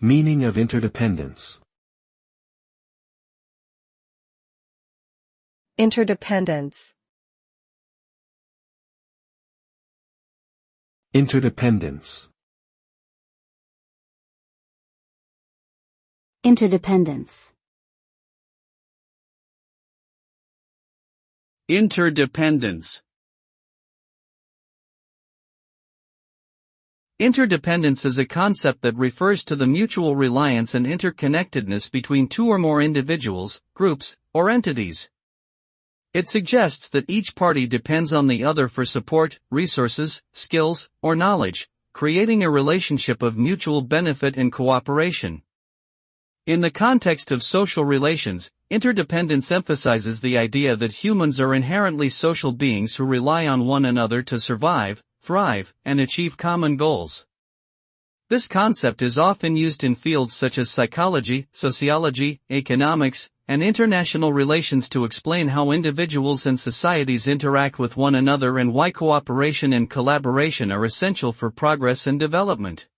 Meaning of interdependence. Interdependence. Interdependence. Interdependence. Interdependence. Interdependence is a concept that refers to the mutual reliance and interconnectedness between two or more individuals, groups, or entities. It suggests that each party depends on the other for support, resources, skills, or knowledge, creating a relationship of mutual benefit and cooperation. In the context of social relations, interdependence emphasizes the idea that humans are inherently social beings who rely on one another to survive, thrive, and achieve common goals. This concept is often used in fields such as psychology, sociology, economics, and international relations to explain how individuals and societies interact with one another and why cooperation and collaboration are essential for progress and development.